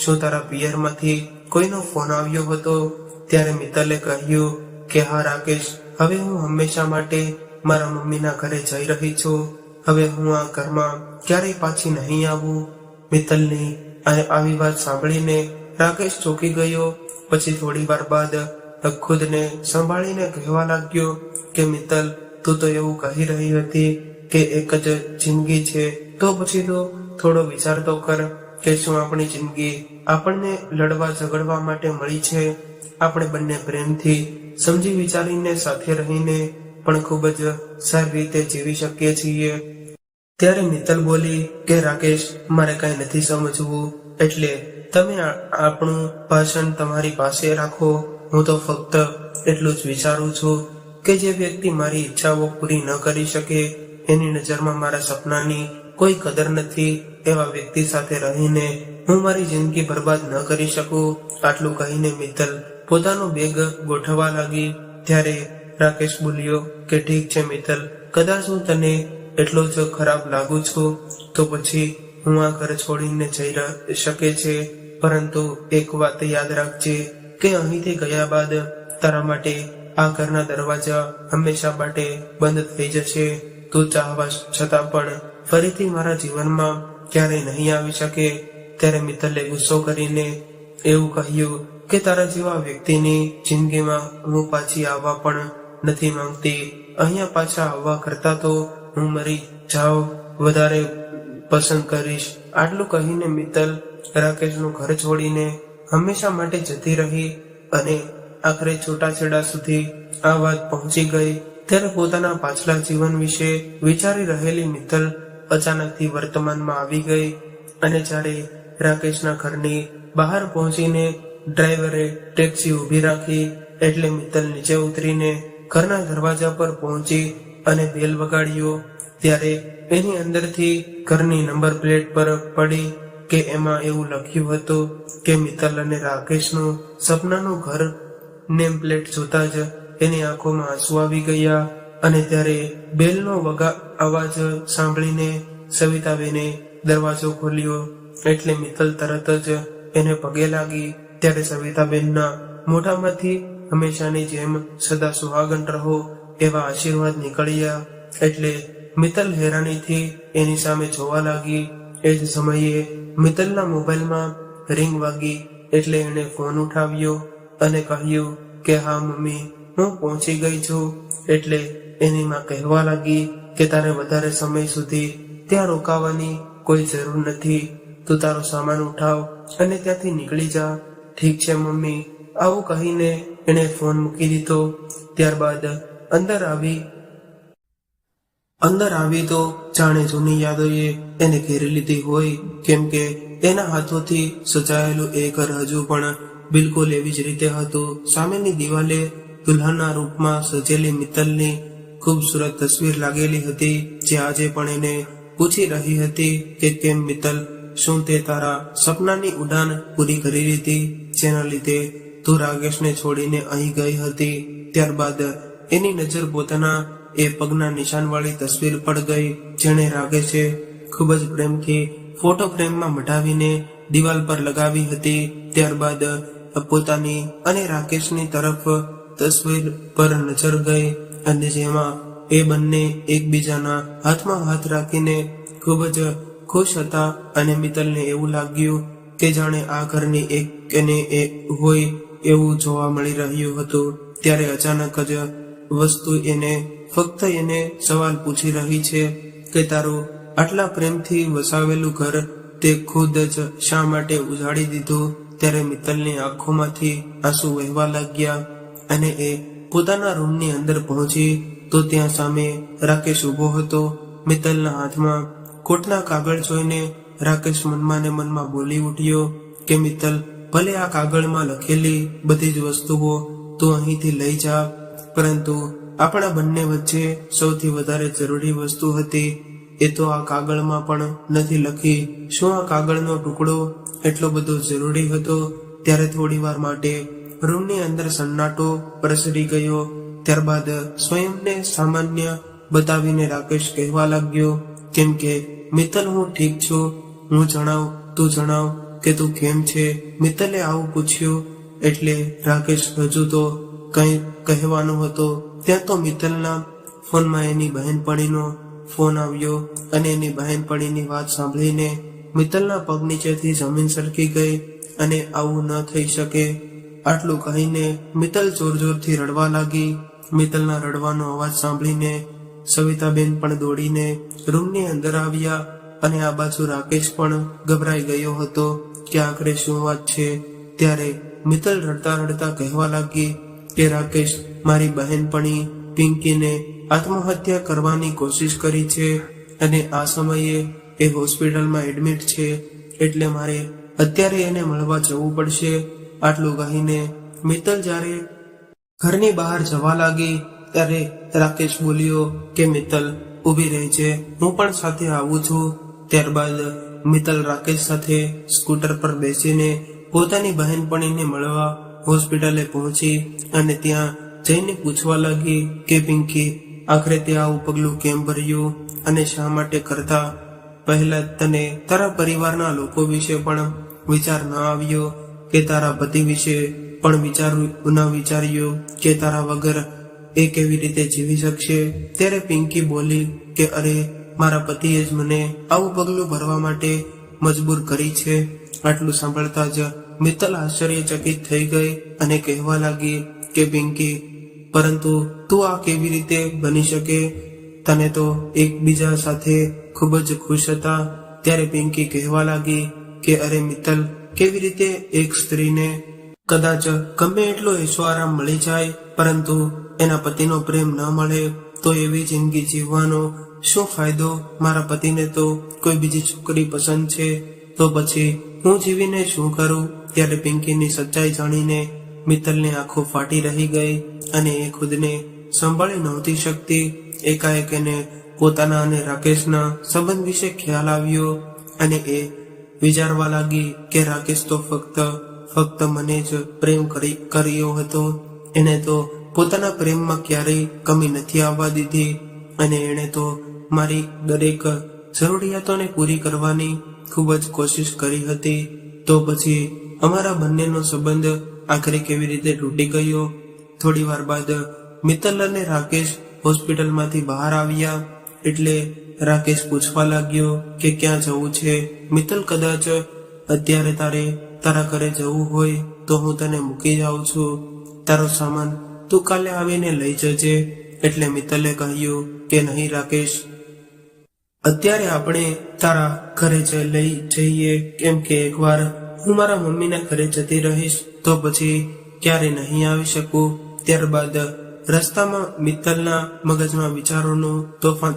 શું તારા પિયરમાંથી કોઈનો ફોન આવ્યો હતો? ત્યારે મિત્તલે કહ્યું કે હા રાકેશ, હવે હું હંમેશા માટે મારા મમ્મીના ઘરે જઈ રહી છું. હવે હું આ ઘરમાં ક્યારેય પાછી નહીં આવું. મિત્તલની આવી વાત સાંભળીને રાકેશ ચોંકી ગયો. પછી થોડી વાર બાદ ખુદને સંભાળીને કહેવા લાગ્યો કે મિત્તલ, તું તો એવું કહી રહી હતી કે એક જ જિંદગી છે, તો પછી તો થોડો વિચાર તો કર કે શું આપણી જિંદગી આપણને લડવા ઝઘડવા માટે મળી છે? આપણે બંને પ્રેમથી સમજી વિચારીને સાથે રહીને પણ ખૂબ જ સારી રીતે જીવી શકીએ છીએ. ત્યારે મિત્તલ બોલી કે રાકેશ, મારે કઈ નથી સમજવું, એટલે તમે આપણું ભાષણ તમારી પાસે રાખો. હું તો ફક્ત એટલું જ વિચારું છું કે જે વ્યક્તિ મારી ઈચ્છાઓ પૂરી ન કરી શકે, એની નજરમાં મારા સપનાની કોઈ કદર નથી, એવા વ્યક્તિ સાથે રહીને હું મારી જિંદગી બરબાદ ન કરી શકું. આટલું કહીને મિત્તલ પોતાનો બેગ ગોઠવવા લાગી. ત્યારે રાકેશ બોલ્યો કે ઠીક છે મિત્તલ, કદાચ હું તને એટલો જ ખરાબ લાગુ છું તો પછી હું આ ઘર છોડીને જઈ શકે છે, પરંતુ એક વાત યાદ રાખજે કે અહીંથી ગયા બાદ તારા માટે આ ઘરના દરવાજા હંમેશા માટે બંધ થઈ જશે. તું ચાહવા છતાં પણ ફરીથી મારા જીવનમાં ક્યારેય નહીં આવી શકે. ત્યારે મિત્તલે ગુસ્સો કરીને એવું કહ્યું કે તારા જેવા વ્યક્તિની જિંદગીમાં હું પાછી આવવા પણ નથી માંગતી. અહીંયા પાછા આવવા કરતા તો હું મરી જાઉં વધારે પસંદ કરીશ. આટલું કહીને મિત્તલ રાકેશનું ઘર છોડીને હંમેશા માટે જતી રહી અને આખરે છૂટાછેડા સુધી આ વાત પહોંચી ગઈ. ત્યારે પોતાના પાછલા જીવન વિશે વિચારી રહેલી મિત્તલ અચાનકથી વર્તમાનમાં આવી ગઈ અને જ્યારે રાકેશના ઘરની બહાર પહોંચીને ડ્રાઈવરે ટેક્સી ઊભી રાખી એટલે મિત્તલ નીચે ઉતરીને ઘરના દરવાજા પર પહોંચી અને બેલ વગાડ્યો. ત્યારે એની અંદરથી ઘરની નંબર પ્લેટ પર પડી કે એમાં એવું લખ્યું હતું કે મિત્તલ અને રાકેશનું સપનાનું ઘર. નેમ પ્લેટ જોતા જ એની આંખોમાં આંસુ આવી ગયા અને ત્યારે બેલનો અવાજ સાંભળીને સવિતાબેને દરવાજો ખોલ્યો એટલે મિત્તલ તરત જ એને પગે લાગી. ત્યારે સવિતાબેનના મોઢામાંથી હંમેશાની જેમ સદા સુહાગન રહો એવા આશીર્વાદ નીકળ્યા. એટલે મિત્તલ હેરાનીથી એની સામે જોવા લાગી. એ જ સમયે મિત્તલના મોબાઈલમાં રિંગ વાગી એટલે એણે ફોન ઉઠાવ્યો અને કહ્યું કે હા મમ્મી, હું પહોંચી ગઈ છું. એટલે એની માં કહેવા લાગી કે તારે વધારે સમય સુધી ત્યાં રોકાવાની કોઈ જરૂર નથી, તું તારો સામાન ઉઠાવ અને ત્યાંથી નીકળી જા. ઠીક છે મમ્મી, આવું કહીને એણે ફોન મૂકી દીધો. ત્યારબાદ અંદર આવી તો જાણે જૂની યાદોએ એને ઘેરી લીધી હોય, કેમ કે એના હાથોથી સજાયેલું એ ઘર હજુ પણ બિલકુલ એવી જ રીતે હતું. સામેની દિવાલે દુલ્હનના રૂપમાં સજેલી મિત્તલની ખૂબસૂરત તસવીર લાગેલી હતી, જે આજે પણ એને પૂછી રહી હતી કે કેમ મિત્તલ, શું તે તારા સપનાની ઉડાન પૂરી કરી લીધી જેના લીધે તું રાકેશને છોડીને અહીં ગઈ હતી? ત્યારબાદ એની નજર પોતાના એ પગના નિશાનવાળી તસવીર પર ગઈ, જેણે રાકેશે ખૂબ જ પ્રેમથી ફોટો ફ્રેમમાં મઢાવીને દિવાલ પર લગાવી હતી. ત્યારબાદ પોતાની અને રાકેશની તરફ તસવીર પર નજર ગઈ અને જેમાં એ બંને એકબીજાના હાથમાં હાથ રાખીને ખૂબ જ ખુશ હતા અને મિત્તલને એવું લાગ્યું કે જાણે આ ઘરની એકને એક હોય એવું જોવા મળી રહ્યું હતું. ત્યારે અચાનક જ વસ્તુ ફક્ત એને સવાલ પૂછી રહી છે કે તારું આટલા પ્રેમથી વસાવેલું ઘર તે ખુદ જ શા માટે ઉજાડી દીધું? ત્યારે મિત્તલની આંખોમાંથી આંસુ વહેવા લાગ્યા અને એ પોતાના રૂમની અંદર પહોંચી તો ત્યાં સામે રાકેશ ઊભો હતો. મિત્તલના હાથમાં કોટના કાગળ જોઈને રાકેશ મનમાં ને મનમાં બોલી ઉઠ્યો કે મિત્તલ, ભલે આ કાગળમાં લખેલી બધી જ વસ્તુઓ તું અહીંથી લઈ જા, પરંતુ આપણા બંને વચ્ચે સૌથી વધારે જરૂરી વસ્તુ હતી એ તો આ કાગળમાં પણ નથી લખી. શું આ કાગળનો ટુકડો એટલો બધો જરૂરી હતો? ત્યારે થોડી વાર માટે રૂમની અંદર સન્નાટો પ્રસરી ગયો. ત્યારબાદ સ્વયંને સામાન્ય બતાવીને રાકેશ કહેવા લાગ્યો, કેમ કે મિત્તલ, હું ઠીક છું, હું જણાવ, તું જણાવ કે તું કેમ છે? મિત્તલે આવું પૂછ્યું એટલે રાકેશ હજુ તો કંઈ કહેવાનું હતો ત્યાં તો મિત્તલના ફોનમાં એની બહેનપણીનો ફોન આવ્યો અને એની બહેનપણીની વાત સાંભળીને મિત્તલના પગ નીચેથી જમીન સરકી ગઈ અને આવું ન થઈ શકે. આટલું કહીને મિત્તલ જોર જોરથી રડવા લાગી. મિત્તલના રડવાનો અવાજ સાંભળીને સવિતાબેન પણ દોડીને રૂમની અંદર આવ્યા અને આ બાજુ રાકેશ પણ ગભરાઈ ગયો હતો કે આખરે શું વાત છે. ત્યારે મિત્તલ રડતા રડતા કહેવા લાગી કે રાકેશ, મારી બહેનપણી પિંકીને આત્મહત્યા કરવાની કોશિશ કરી છે અને આ સમયે એ હોસ્પિટલમાં એડમિટ છે, એટલે મારે અત્યારે એને મળવા જવું પડશે. આટલું કહીને મિત્તલ જ્યારે ઘરની બહાર જવા લાગી ત્યારે રાકેશ બોલ્યો કે મિત્તલ, ઊભી રહી છે, હું પણ સાથે આવું છું. ત્યારબાદ મિત્તલ રાકેશ સાથે સ્કૂટર પર બેસીને પોતાની બહેનપણીને મળવા હોસ્પિટલે પહોંચી અને ત્યાં જઈને પૂછવા લાગી કે પિંકી, આખરે તે આવું પગલું કેમ ભર્યું અને શા માટે કરતા? પહેલા તને તારા પરિવારના લોકો વિશે પણ વિચાર ન આવ્યો કે તારા પતિ વિશે પણ વિચાર્યું કે તારા વગર એ કેવી રીતે જીવી શકશે? ત્યારે પિંકી બોલી કે અરે, મારા પતિએ જ મને આવું પગલું ભરવા માટે મજબૂર કરી છે. આટલું સાંભળતા જ મિત્તલ આશ્ચર્યચકિત થઈ ગઈ અને કહેવા લાગી કે પિંકી, પરંતુ તું આ કેવી રીતે બની શકે? તને તો એકબીજા સાથે ખૂબ જ ખુશ હતા. ત્યારે પિંકી કહેવા લાગી કે અરે મિત્તલ, કેવી રીતે એક સ્ત્રીને કદાચ ગમે એટલો એશો આરામ મળી જાય પરંતુ એના પતિનો પ્રેમ ન મળે તો એવી જિંદગી જીવવાનો શું ફાયદો? મારા પતિને તો કોઈ બીજી છોકરી પસંદ છે, તો પછી હું જીવીને શું કરું? ત્યારે પિંકીની સચ્ચાઈ જાણીને મિત્તલની આંખો ફાટી રહી ગઈ અને એ ખુદને સંભાળી નહોતી શકતી. એકાએક એને પોતાના અને રાકેશના સંબંધ વિશે ખ્યાલ આવ્યો અને એ વિચારવા લાગી કે રાકેશ તો ફક્ત મને જ પ્રેમ કર્યો હતો. એને તો પોતાના પ્રેમમાં ક્યારેય કમી નથી આવવા દીધી અને એણે તો મારી દરેક જરૂરિયાતોને પૂરી કરવાની ખૂબ જ કોશિશ કરી હતી. તો પછી અમારા બંનેનો સંબંધ આખરે કેવી રીતે તૂટી ગયો? થોડી વાર બાદ મિત્તલ અને રાકેશ હોસ્પિટલમાંથી બહાર આવ્યા એટલે રાકેશ પૂછવા લાગ્યો કે ક્યાં જવું છે? મિત્તલ, કદાચ અત્યારે તારા ઘરે જવું હોય તો હું તને મૂકી જાઉં છું. તારો સામાન તું કાલે આવીને લઈ જજે. એટલે મિત્તલે કહ્યું કે નહીં રાકેશ, અત્યારે આપણે તારા ઘરે લઈ જઈએ, કેમ કે એકવાર હું મારા મમ્મીના ઘરે જતી રહીશ તો પછી ક્યારે નહીં આવી શકું. ત્યારબાદ રસ્તામાં મિત્તલના મગજમાં વિચારોનું તોફાન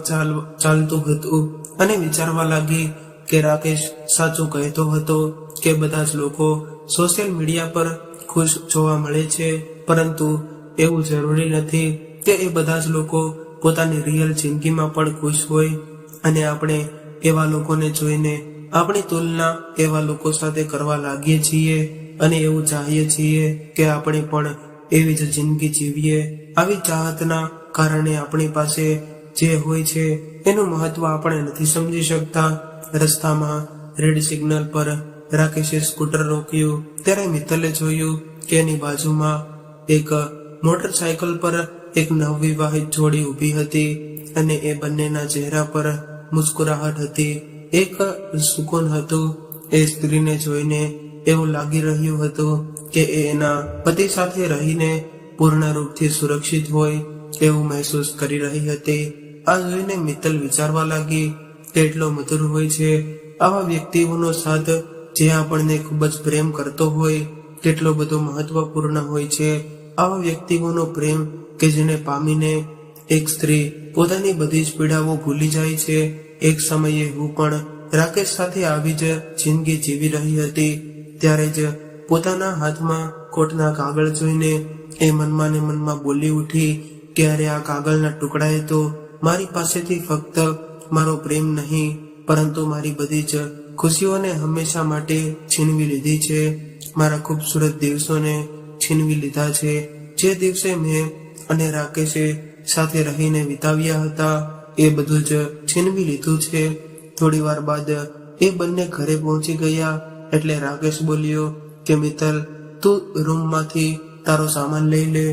ચાલતું હતું અને વિચારવા લાગી કે રાકેશ સાચું કહેતો હતો કે બધા જ લોકો સોશિયલ મીડિયા પર ખુશ જોવા મળે છે, પરંતુ એવું જરૂરી નથી કે એ બધા જ લોકો પોતાની રિયલ જિંદગીમાં પણ ખુશ હોય. અને આપણે એવા લોકોને જોઈને આપણી તુલના એવા લોકો સાથે કરવા લાગીએ છીએ અને એવું ચાહીએ છીએ કે આપણે પણ એવી જ જિંદગી જીવીએ. આવી ચાહતના કારણે આપણી પાસે જે હોય છે એનું મહત્વ આપણે નથી સમજી શકતા. રસ્તામાં રેડ સિગ્નલ પર રાકેશે સ્કૂટર રોક્યું ત્યારે મિત્તલે જોયું કે એની બાજુમાં એક મોટરસાયકલ પર એક નવવિવાહિત જોડી ઊભી હતી અને એ બંનેના ચહેરા પર મુસ્કુરાહટ હતી, એક સુકૂન હતું. એ સ્ત્રીને જોઈને એવું લાગી રહ્યું હતું કે એ એના પતિ સાથે રહીને પૂર્ણ રૂપથી સુરક્ષિત હોય એવું મહેસૂસ કરી રહી હતી. આ જોઈને મિત્તલ વિચારવા લાગી કેટલો મધુર હોય છે આવા વ્યક્તિઓનો સાથ જે આપણને ખૂબ જ પ્રેમ કરતો હોય, કેટલો બધો મહત્વપૂર્ણ હોય છે આવા વ્યક્તિઓનો પ્રેમ કે જેને પામીને એક સ્ત્રી પોતાની બધી જ પીડાઓ ભૂલી જાય છે. એક સમયે હું પણ રાકેશ સાથે આવી જ જિંદગી જીવી રહી હતી. ત્યારે જ પોતાના હાથમાં કોટના કાગળ જોઈને એ મનમાં ને મનમાં બોલી ઉઠી કે અરે, આ કાગળના ટુકડાએ તો મારી પાસેથી ફક્ત મારો પ્રેમ નહીં, પરંતુ મારી બધી જ ખુશીઓને હંમેશા માટે છીનવી લીધી છે. મારા ખૂબસૂરત દિવસોને છીનવી લીધા છે. જે દિવસે મેં અને રાકેશે સાથે રહીને વિતાવ્યા હતા, એ બધું જ છીનવી લીધું છે. થોડી વાર બાદ એ બંને ઘરે પહોંચી ગયા એટલે રાકેશ બોલ્યો કે મિત્તલ, તું રૂમમાંથી તારો સામાન લઈ લે.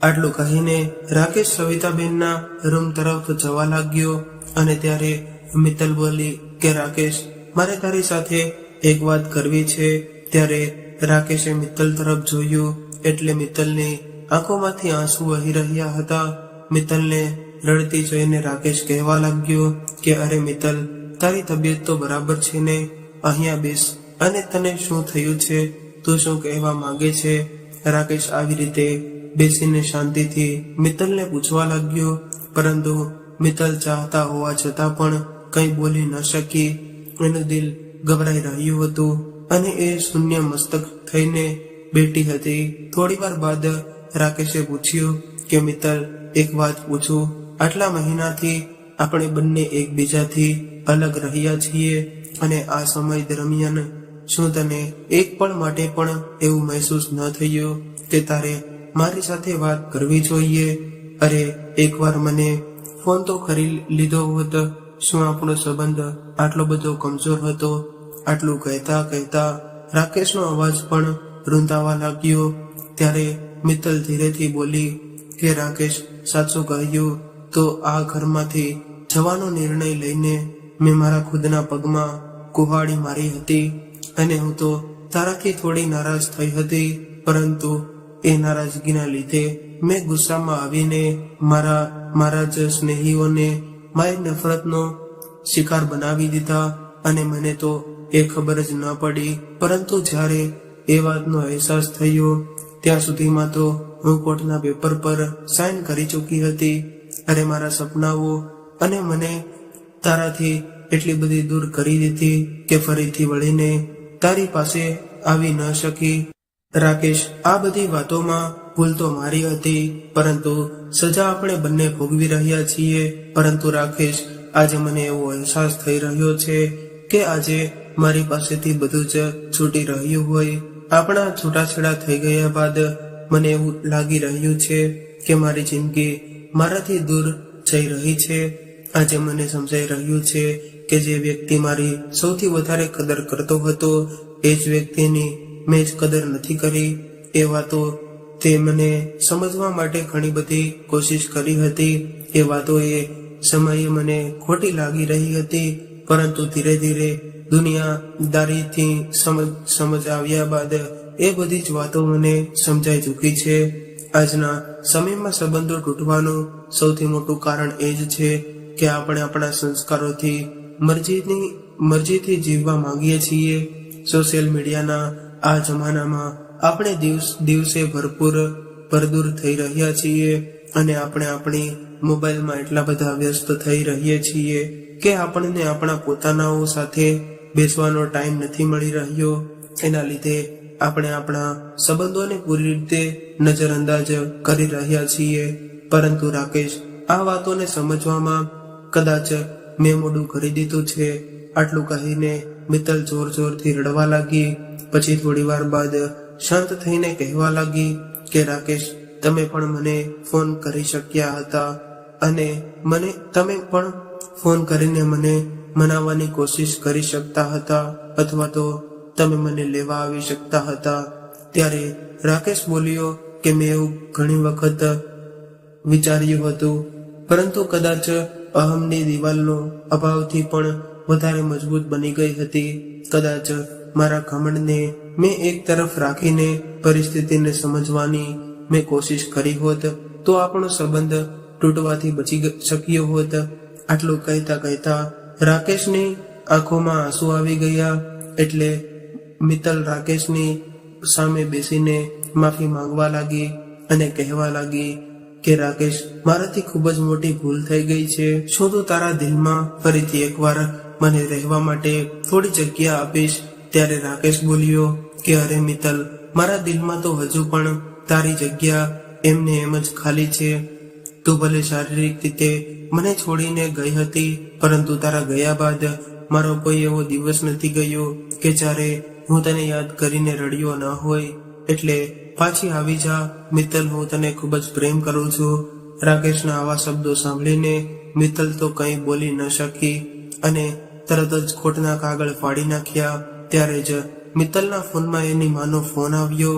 આટલું કહીને રાકેશ સવિતાબેનના રૂમ તરફ જવા લાગ્યો અને ત્યારે મિત્તલ બોલી કે રાકેશ, મારે તારી સાથે એક વાત કરવી છે. ત્યારે રાકેશે મિત્તલ તરફ જોયું એટલે મિત્તલની આંખોમાંથી આંસુ વહી રહ્યા હતા. મિત્તલને રડતી જોઈને રાકેશ કહેવા લાગ્યો કે અરે મિત્તલ, તારી તબિયત તો બરાબર છે ને? અહીંયા બેસ અને તને શું થયું છે? તું શું કહેવા માંગે છે? રાકેશ આવી રીતે બેસીને શાંતિથી મિત્તલને પૂછવા લાગ્યો, પરંતુ મિત્તલ ચાહતા હોવા છતાં પણ કંઈ બોલી ન શકી. એનું દિલ ગભરાઈ રહ્યું હતું અને એ શૂન્ય મસ્તક થઈને બેઠી હતી. થોડી વાર બાદ રાકેશે પૂછ્યું કે મિત્તલ, એક વાત પૂછું, આટલા મહિનાથી આપણે બંને એકબીજાથી અલગ રહ્યા છીએ અને આ સમય દરમિયાન શું તને એક પળ માટે પણ એવું મહેસૂસ ન થયું કે તારે મારી સાથે વાત કરવી જોઈએ? અરે એકવાર મને ફોન તો કરી લીધો હોત. શું આપણો સંબંધ આટલો બધો કમજોર હતો? આટલું કહેતા કહેતા રાકેશનો અવાજ પણ રૂંધાવા લાગ્યો. ત્યારે મિત્તલ ધીરેથી બોલી કે રાકેશ, સાચું કહ્યું તો આ ઘરમાંથી જવાનો નિર્ણય લઈને મેં મારા ખુદના પગમાં કુહાડી મારી હતી અને હું તો તારાથી થોડી નારાજ થઈ હતી, પરંતુ એ નારાજગીના લીધે મેં ગુસ્સામાં આવીને મારા જ સ્નેહીઓને મારી નફરતનો શિકાર બનાવી દીધા અને મને તો એ ખબર જ ન પડી. પરંતુ જ્યારે એ વાતનો અહેસાસ થયો ત્યાં સુધીમાં તો હું કોર્ટના પેપર પર સાઇન કરી ચૂકી હતી. અરે મારા સપનાઓ અને મને તારાથી એટલી બધી દૂર કરી દીધી કે ફરીથી વળીને તારી પાસે આવી ન શકી. રાકેશ, આ બધી વાતોમાં ભૂલ તો મારી હતી, પરંતુ સજા આપણે બંને ભોગવી રહ્યા છીએ. પરંતુ રાકેશ, આજે મને એવો અહેસાસ થઈ રહ્યો છે કે આજે મારી પાસેથી બધું જ છૂટી રહ્યું હોય. આપણા છૂટાછેડા થઈ ગયા બાદ મને એવું લાગી રહ્યું છે કે મારી જિંદગી મારાથી દૂર જઈ રહી છે. આજે મને સમજાઈ રહ્યું છે કે જે વ્યક્તિ મારી સૌથી વધારે કદર કરતો હતો એ જ વ્યક્તિની મેં જ કદર નથી કરી. એ વાતો તે મને સમજવા માટે ઘણી બધી કોશિશ કરી હતી. એ વાતોએ સમયે મને ખોટી લાગી રહી હતી, પરંતુ ધીરે ધીરે દુનિયાદારીથી સમજ આવ્યા બાદ એ બધી જ વાતો મને સમજાઈ ચૂકી છે. આજના સમયમાં સંબંધો તૂટવાનું સૌથી મોટું કારણ એ જ છે કે આપણે આપણા સંસ્કારોથી મરજીથી જીવવા માંગીએ છીએ. સોશિયલ મીડિયાના આ જમાનામાં આપણે દિવસે ભરપૂર થઈ રહ્યા છીએ અને આપણે આપણી મોબાઈલમાં એટલા બધા વ્યસ્ત થઈ રહીએ છીએ કે આપણને આપણા પોતાનાઓ સાથે બેસવાનો ટાઈમ નથી મળી રહ્યો. એના લીધે આપણે આપણા સંબંધોને પૂરી રીતે નજરઅંદાજ કરી રહ્યા છીએ. પરંતુ રાકેશ, આ વાતોને સમજવામાં કદાચ મેં મોડું કરી દીધું છે. આટલું કહીને મિત્તલ જોરથી રડવા લાગી. પછી થોડી વાર બાદ શાંત થઈને કહેવા લાગી કે રાકેશ, તમે પણ મને ફોન કરી શક્યા હતા અને તમે પણ ફોન કરીને મને મનાવવાની કોશિશ કરી શકતા હતા, અથવા તો તમે મને લેવા આવી શકતા હતા. ત્યારે રાકેશ બોલ્યો કે મેં એવું ઘણી વખત વિચાર્યું હતું, પરંતુ કદાચ અહમની દિવાલનો અભાવથી પણ વધારે મજબૂત બની ગઈ હતી. કદાચ મારા ઘમંડને મેં એક તરફ રાખીને પરિસ્થિતિને સમજવાની મેં કોશિશ કરી હોત તો આપણો સંબંધ તૂટવાથી બચી શક્યો હોત. આટલું કહેતા રાકેશની આંખોમાં આંસુ આવી ગયા. એટલે મિત્તલ રાકેશની સામે બેસીને માફી માંગવા લાગી અને કહેવા લાગી કે રાકેશ, મારાથી ખૂબ જ મોટી ભૂલ થઈ ગઈ છે. શું તું તારા દિલમાં ફરીથી એકવાર મને રહેવા માટે થોડી જગ્યા આપીશ? ત્યારે રાકેશ બોલ્યો કે અરે મિત્તલ, મારા દિલમાં તો હજુ પણ તારી જગ્યા એમને એમ જ ખાલી છે. તું ભલે શારીરિક રીતે મને છોડીને ગઈ હતી, પરંતુ તારા ગયા બાદ મારો કોઈ એવો દિવસ નથી ગયો કે જ્યારે હું તને યાદ કરીને રડ્યો ન હોય. એટલે પાછી આવી જા મિત્તલ, હું તને ખૂબ જ પ્રેમ કરું છું. રાકેશના આવા શબ્દો સાંભળીને મિત્તલ તો કંઈ બોલી ન શકી અને તરત જ ખોટના કાગળ ફાડી નાખ્યા. ત્યારે જ મિત્તલના ફોનમાં એની માનો ફોન આવ્યો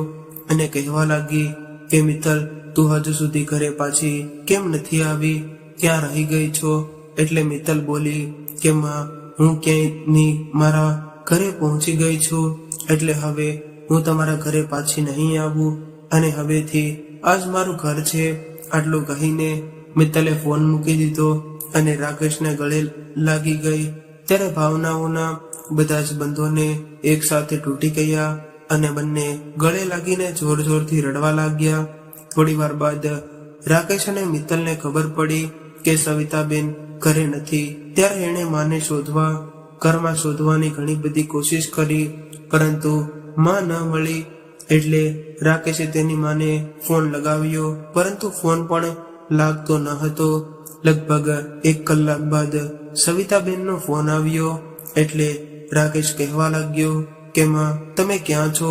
અને કહેવા લાગી કે મિત્તલ, તું હજુ સુધી ઘરે પાછી કેમ નથી આવી? ક્યાં રહી ગઈ છો? એટલે મિત્તલ બોલી કે માં, હું ક્યાંયની મારા ઘરે પહોંચી ગઈ છું. એટલે હવે હું તમારા ઘરે પાછી નહીં આવું અને હવેથી આજ મારું ઘર છે. આટલું કહીને મિત્તલે ફોન મૂકી દીધો અને રાકેશને ગળે લાગી ગઈ. ત્યારે ભાવનાઓના બધા જ બંધોને એક સાથે તૂટી ગયા અને બંને ગળે લાગીને જોર જોરથી રડવા લાગ્યા. થોડી વાર બાદ રાકેશ અને મિત્તલને ખબર પડી કે સવિતાબેન ઘરે નથી. ત્યારે એણે માને શોધવા ઘરમાં શોધવાની ઘણી બધી કોશિશ કરી, પરંતુ માં ન મળી. એટલે રાકેશે તેની માને ફોન લગાવ્યો, પરંતુ ફોન પણ લાગતો ન હતો. લગભગ 1 કલાક બાદ સવિતાબેનનો ફોન આવ્યો. એટલે રાકેશ કહેવા લાગ્યો કે માં, તમે ક્યાં છો?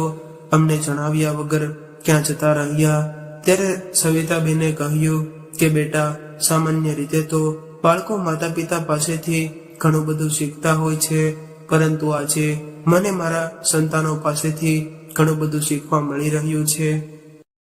અમને જણાવ્યા વગર ક્યાં જતા રહ્યા? ત્યારે સવિતાબેને કહ્યું કે બેટા, સામાન્ય રીતે તો બાળકો માતા પિતા પાસેથી ઘણું બધું શીખતા હોય છે, પરંતુ આજે મને મારા સંતાનો પાસેથી ઘણું બધું શીખવા મળી રહ્યું છે.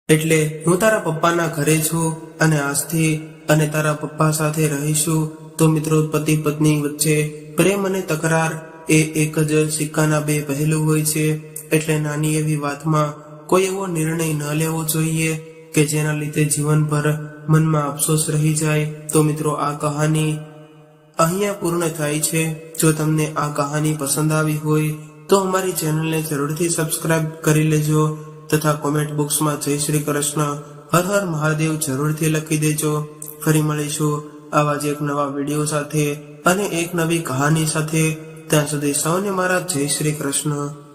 એટલે હું તારા પપ્પાના ઘરે છું અને આજથી અને તારા પપ્પા સાથે રહીશું. તો મિત્રો, પતિ પત્ની વચ્ચે પ્રેમ અને તકરાર એ એક જ સિક્કાના 2 પહેલું હોય છે. એટલે નાની એવી વાતમાં કોઈ એવો નિર્ણય ન લેવો જોઈએ કે જેના લીધે જીવનભર મનમાં અફસોસ રહી જાય. તો મિત્રો, આ કહાની અહીંયા પૂર્ણ થાય છે. જો તમને આ કહાની પસંદ આવી હોય તો અમારી ચેનલને જરૂરથી સબસ્ક્રાઇબ કરી લેજો તથા કોમેન્ટ બોક્સમાં જય શ્રી કૃષ્ણ, હર હર મહાદેવ જરૂરથી લખી દેજો. ફરી મળીશું આવા જ એક નવા વિડીયો સાથે અને એક નવી કહાની સાથે. ત્યાં સુધી સૌને મારા જય શ્રી કૃષ્ણ.